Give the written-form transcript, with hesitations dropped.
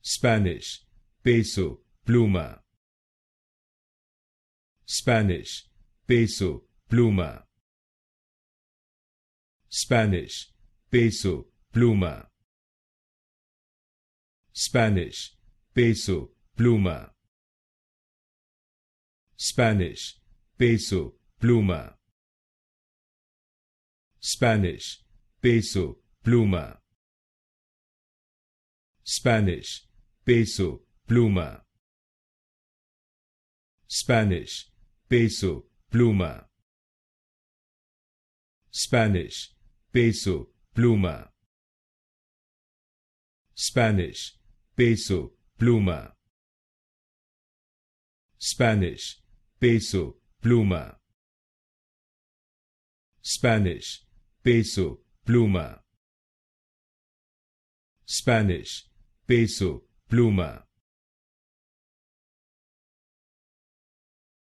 Spanish, Peso Pluma. Spanish, Peso Pluma. Spanish, Peso Pluma. Spanish, Peso Pluma. Spanish, Peso Pluma. Spanish, Peso Pluma. Spanish, Peso Pluma. Spanish, Peso Pluma. Spanish, Peso Pluma. Spanish, Peso Pluma. Spanish, Peso Pluma. Spanish, Peso Pluma. Spanish, Peso Pluma.